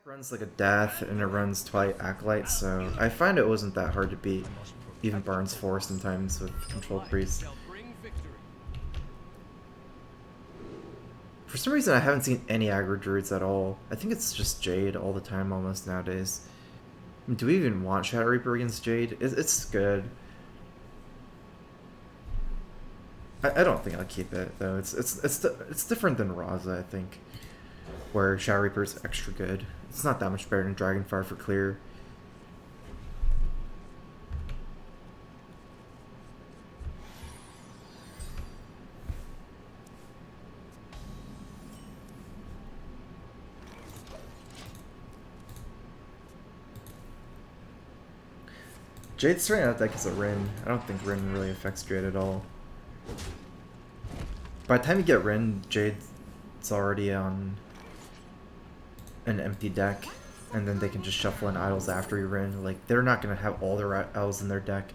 Runs like a Death and it runs Twilight Acolyte, so I find it wasn't that hard to beat. Even Barnes 4 sometimes with Control Priest. For some reason I haven't seen any aggro druids at all. I think it's just Jade all the time almost nowadays. I mean, do we even want Shadow Reaper against Jade? It's good. I don't think I'll keep it though. It's different than Raza, I think, where Shadow Reaper is extra good. It's not that much better than Dragonfire for clear. Jade's starting out deck as a Rin. I don't think Rin really affects Jade at all. By the time you get Rin, Jade's already on an empty deck, and then they can just shuffle in idols after you Rin. Like, they're not going to have all their idols in their deck.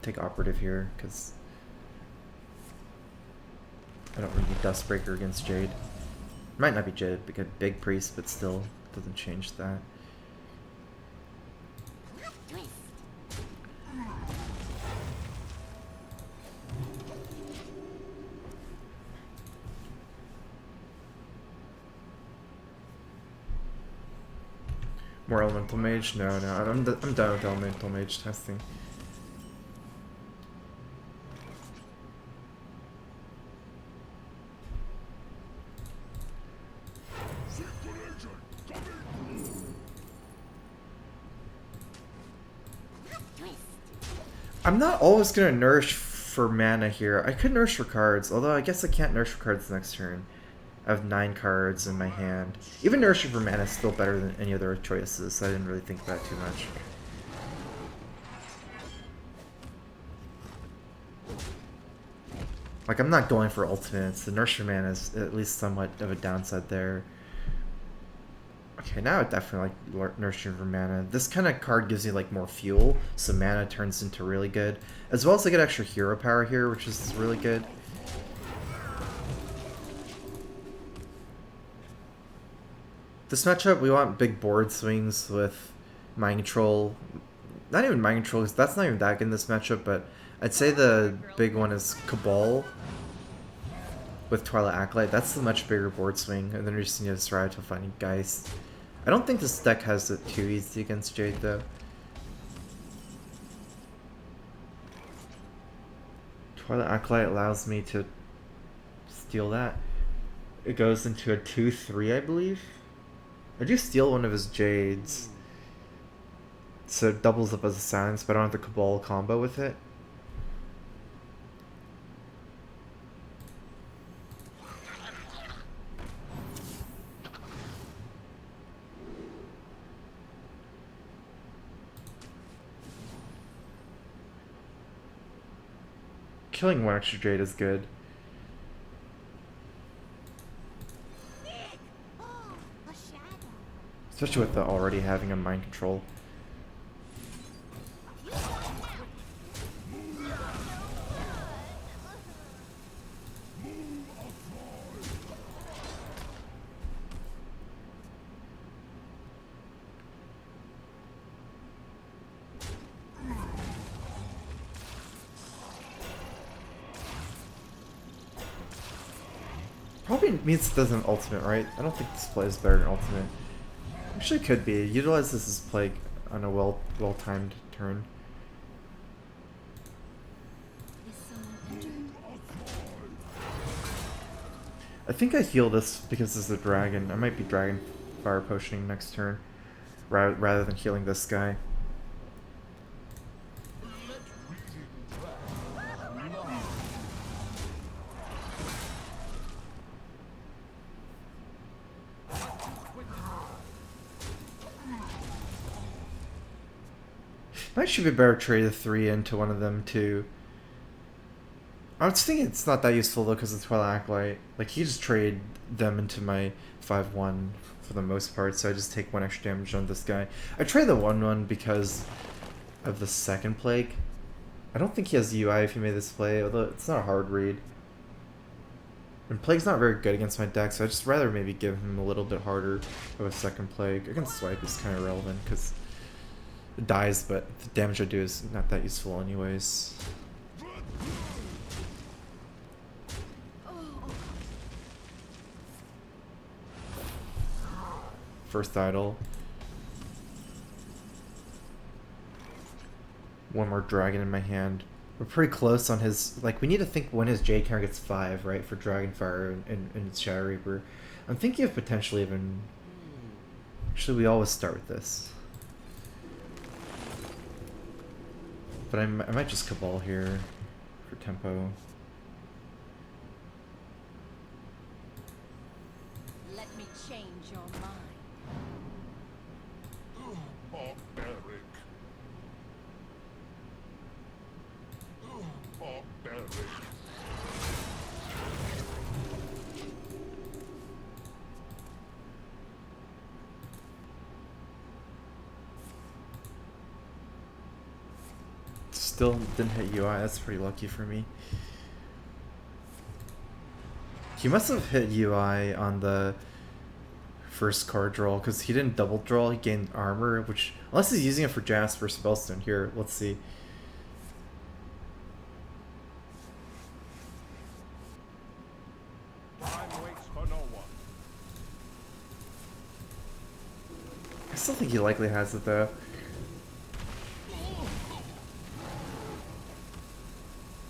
Take Operative here, because I don't really need Dustbreaker against Jade. Might not be Jade, because Big Priest, but still doesn't change that. More Elemental Mage? No, I'm done with Elemental Mage testing. I'm not always going to nourish for mana here. I could nourish for cards, although I guess I can't nourish for cards next turn. I have 9 cards in my hand. Even nourishing for mana is still better than any other choices, so I didn't really think about it too much. Like, I'm not going for ultimates. The nourish for mana is at least somewhat of a downside there. Okay, now I definitely like nourishing for mana. This kind of card gives you like more fuel, so mana turns into really good. As well as I get extra hero power here, which is really good. This matchup, we want big board swings with Mind Control. Not even Mind Control, because that's not even that good in this matchup, but I'd say the big one is Cabal with Twilight Acolyte. That's the much bigger board swing, and then you're just need to strive to find Geist. I don't think this deck has it too easy against Jade, though. Twilight Acolyte allows me to steal that. It goes into a 2-3, I believe. I do steal one of his Jades, so it doubles up as a silence, but I don't have the Cabal combo with it. Killing one extra Jade is good. Especially with the already having a Mind Control. Probably means it doesn't ultimate, right? I don't think this play is better than ultimate. Actually could be. Utilize this as Plague on a well-timed turn. I think I heal this because this is a dragon. I might be Dragonfire potioning next turn rather than healing this guy. Might should be better to trade the 3 into one of them too. I was thinking it's not that useful though because of Twilight Acolyte. Like, you just trade them into my 5-1 for the most part, so I just take 1 extra damage on this guy. I trade the 1-1 because of the second Plague. I don't think he has UI if he made this play, although it's not a hard read. And Plague's not very good against my deck, so I'd just rather maybe give him a little bit harder of a second Plague. Against Swipe is kind of irrelevant because it dies, but the damage I do is not that useful anyways. First idol. One more dragon in my hand. We're pretty close on his, like, we need to think when his Jade counter gets 5, right, for Dragonfire and Shadow Reaper. I'm thinking of potentially even, actually we always start with this. But I might just Cabal here for tempo. Let me change your mind. Barbaric. Barbaric. Still didn't hit UI, that's pretty lucky for me. He must have hit UI on the first card draw, because he didn't double draw, he gained armor, which, unless he's using it for Jasper Spellstone. Here, let's see. Time waits for no one. I still think he likely has it though.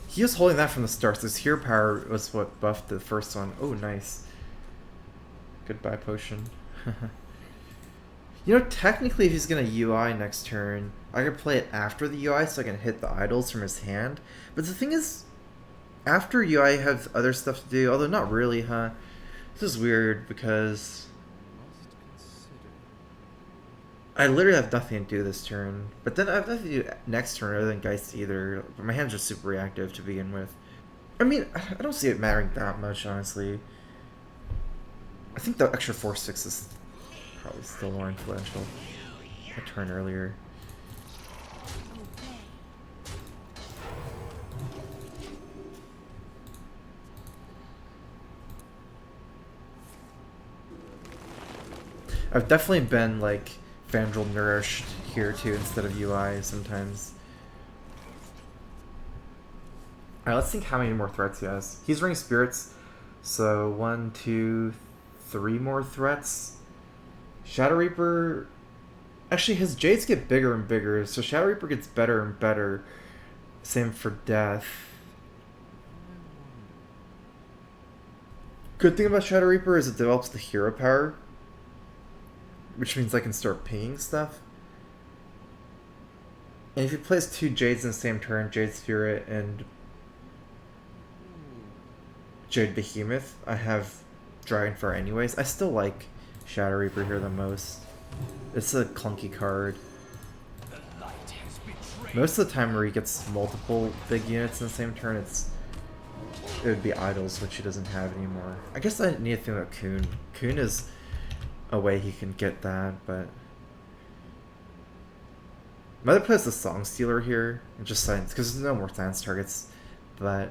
He was holding that from the start, so his hero power was what buffed the first one. Oh, nice. Goodbye potion. You know, technically if he's gonna UI next turn, I could play it after the UI so I can hit the idols from his hand. But the thing is, after UI has other stuff to do, although not really, huh? This is weird because I literally have nothing to do this turn. But then I have nothing to do next turn other than Geist either. But my hand's just super reactive to begin with. I mean, I don't see it mattering that much, honestly. I think the extra 4/6 is probably still more influential. A turn earlier. I've definitely been like Vandal nourished here too instead of UI sometimes. Alright, let's think how many more threats he has. He's running spirits, so 1, 2, 3 more threats. Shadow Reaper, actually his Jades get bigger and bigger, so Shadow Reaper gets better and better. Same for Death. Good thing about Shadow Reaper is it develops the hero power, which means I can start pinging stuff. And if he plays 2 Jades in the same turn, Jade Spirit and Jade Behemoth, I have Dragonfire anyways. I still like Shadow Reaper here the most. It's a clunky card. Most of the time where he gets multiple big units in the same turn, it would be idols, which he doesn't have anymore. I guess I need to think about Kuhn. Kuhn is a way he can get that, but my other play is the Song Stealer here, and just silence, because there's no more silence targets, but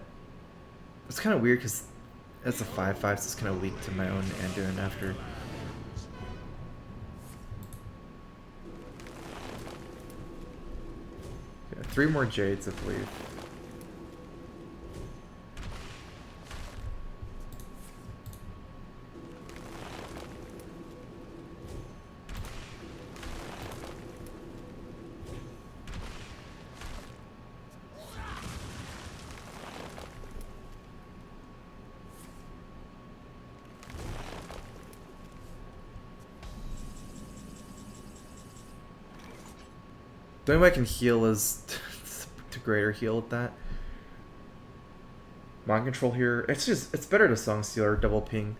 it's kind of weird because it's a 5/5, so it's kind of weak to my own Anduin after. Yeah, 3 more Jades, I believe. The only way I can heal is to greater heal at that. Mind control here. It's better to Song Stealer double ping.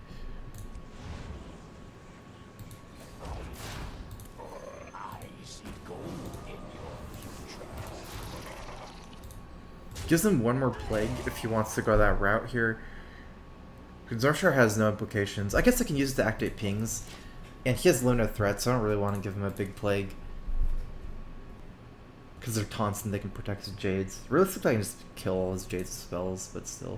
Gives him 1 more plague if he wants to go that route here. Because Northshire has no implications. I guess I can use it to activate pings. And he has limited threat, so I don't really want to give him a big plague. Because they're taunts and they can protect his Jades. Realistically, I can just kill all his Jades spells, but still.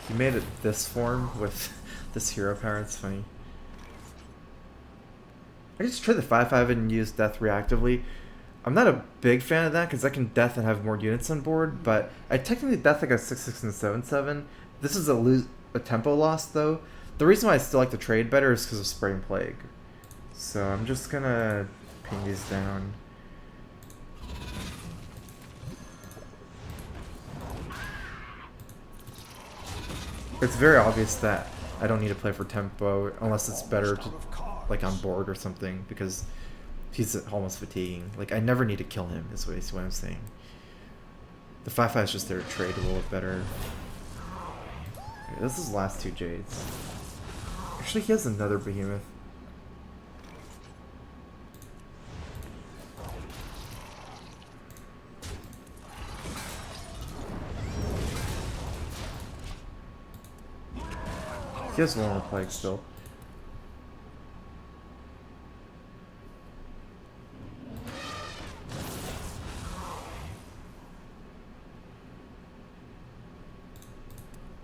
He made it this form with this hero power, it's funny. I just try the 5/5 and use death reactively. I'm not a big fan of that because I can death and have more units on board, but I technically death like a 6/6 and 7/7. This is a tempo loss though. The reason why I still like the trade better is because of Spraying Plague. So I'm just gonna ping these down. It's very obvious that I don't need to play for tempo unless it's better to like on board or something because he's almost fatiguing. Like I never need to kill him is what I'm saying. The 5/5 is just there to trade a little bit better. Okay, this is last two Jades. Actually he has another behemoth. He has one more plague still.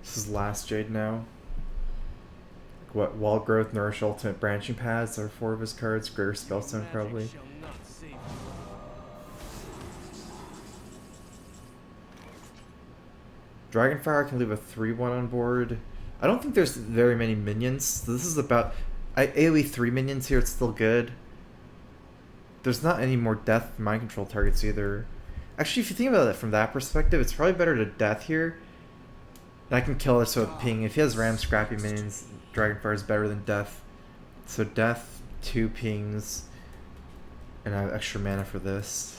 This is last Jade now. What, Wall Growth, Nourish, Ultimate Branching Paths are 4 of his cards. Greater Spellstone probably. Dragonfire can leave a 3/1 on board. I don't think there's very many minions. So this is about... AoE 3 minions here, it's still good. There's not any more death mind control targets either. Actually, if you think about it from that perspective, it's probably better to death here. And I can kill this with ping. If he has Ram Scrappy minions, Dragonfire is better than death. So death, 2 pings, and I have extra mana for this.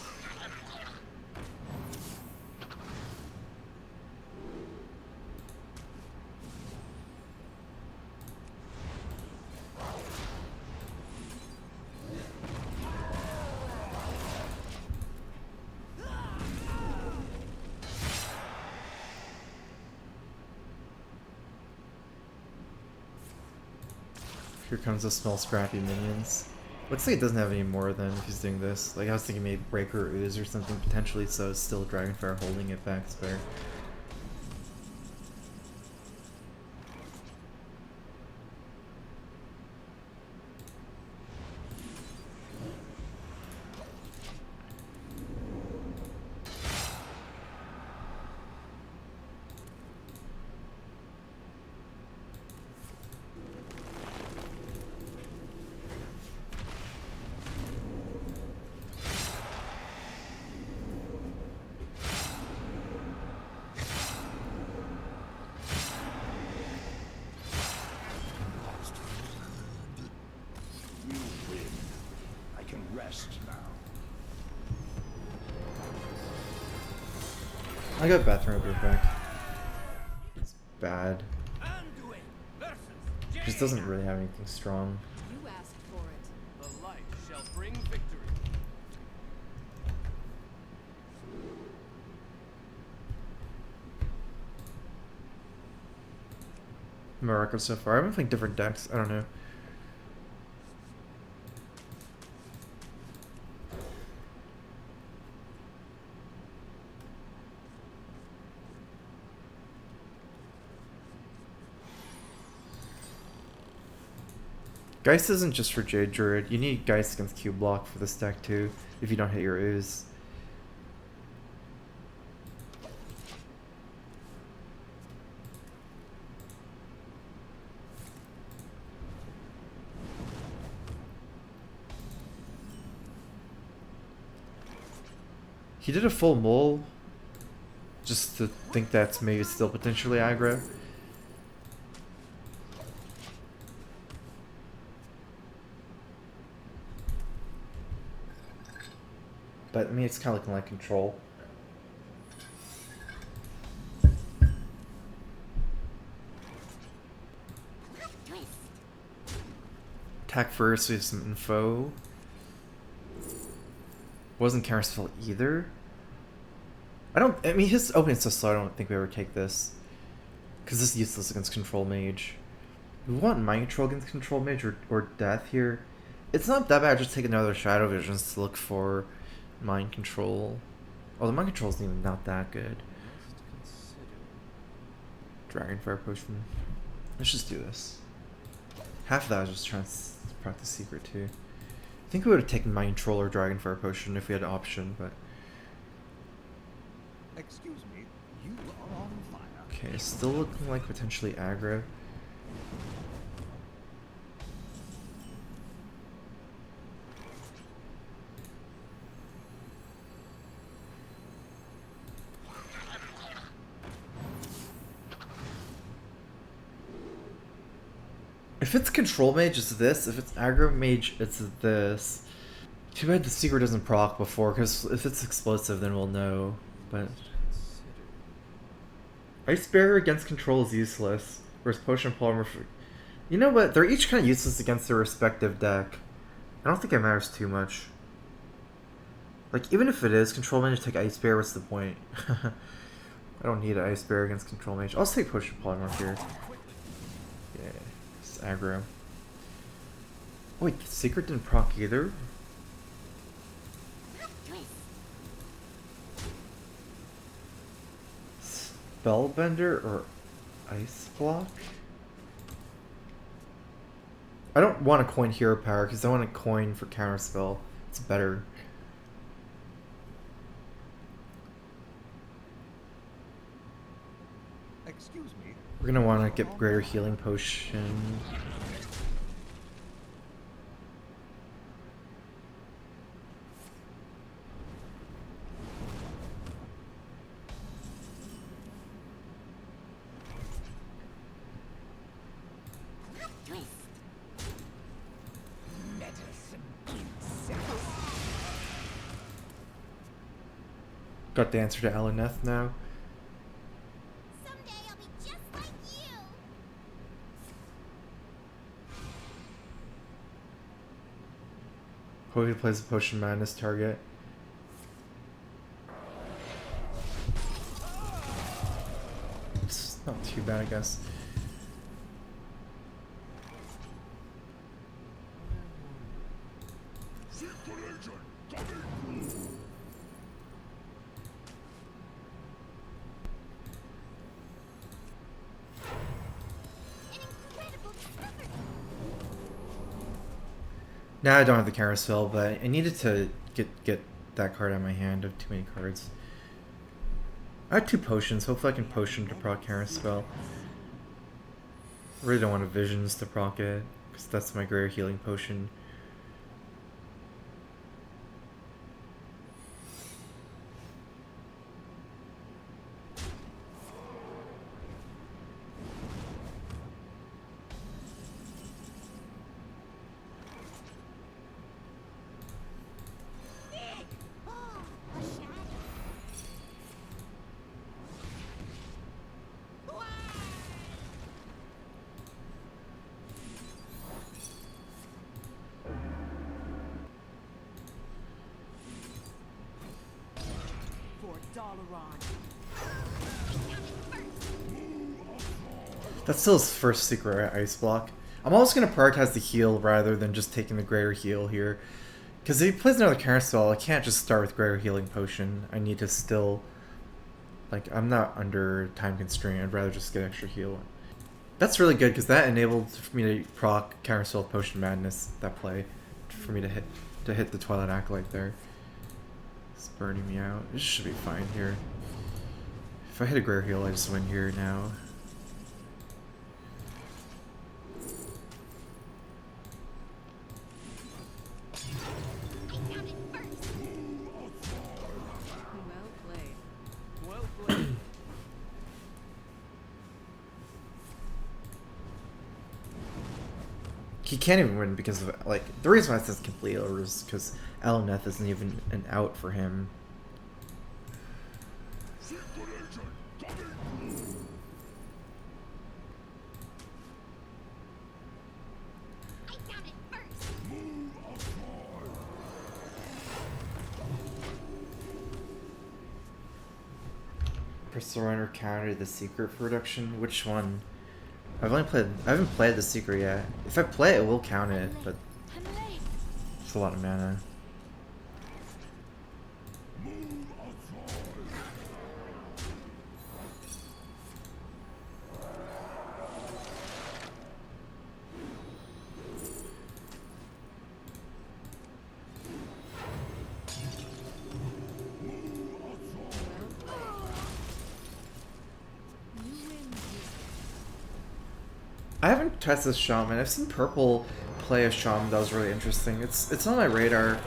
Here comes the small scrappy minions. Looks like it doesn't have any more of them if he's doing this. Like I was thinking maybe Breaker or Ooze or something potentially, so it's still Dragonfire holding it back spare. I got bathroom over back. It's bad. Just doesn't really have anything strong. You asked for it. The light shall bring victory. Morocco so far. I've been playing different decks. I don't know. Geist isn't just for Jade Druid. You need Geist against Cubelock for this deck too, if you don't hit your ooze. He did a full mull just to think that's maybe still potentially aggro. But I mean, it's kind of looking like control. Attack first, we have some info. Wasn't Counterspell either. I mean, his opening's so slow, I don't think we ever take this. Because this is useless against Control Mage. We want Mind Control against Control Mage or Death here. It's not that bad, just take another Shadow Visions to look for Mind Control. Although Mind Control is even not that good. Dragonfire potion. Let's just do this. Half of that was just trying to practice secret too. I think we would have taken Mind Troll or Dragonfire potion if we had an option, but Excuse me, you are on fire. okay, still looking like potentially aggro. If it's control mage, it's this. If it's aggro mage, it's this. Too bad the secret doesn't proc before, because if it's explosive, then we'll know. But Ice Barrier against control is useless. Whereas Potion Polymer, you know what? They're each kind of useless against their respective deck. I don't think it matters too much. Like even if it is control mage, take Ice Barrier. What's the point? I don't need an Ice Barrier against control mage. I'll take Potion Polymer here. Yeah, it's aggro. Wait, the secret didn't proc either. Spellbender or Ice Block? I don't want to coin Hero Power because I want to coin for Counterspell. It's better. Excuse me. We're gonna want to get Greater Healing Potion. Got the answer to Alaneth now. Someday I'll be just like you. Hope he plays a Potion Madness target. It's not too bad, I guess. Now I don't have the Counterspell, but I needed to get that card out of my hand of too many cards. I have 2 potions. Hopefully I can potion to proc Counterspell. I really don't want a Visions to proc it, because that's my Greater Healing Potion. That's still his first secret Ice Block. I'm always going to prioritize the heal rather than just taking the Greater Heal here. Because if he plays another Counterspell, I can't just start with Greater Healing Potion. I need to still... Like, I'm not under time constraint. I'd rather just get extra heal. That's really good because that enabled for me to proc Counterspell Potion Madness, that play. For me to hit the Twilight Acolyte there. It's burning me out. It should be fine here. If I hit a Greater Heal, I just win here now. He can't even win because of, like, the reason why it says complete over is because Alaneth isn't even an out for him. Persona counter the secret production? Which one? I haven't played the secret yet. If I play it, we'll count it, but it's a lot of mana. I haven't tested this shaman. I've seen purple play a shaman that was really interesting. It's on my radar.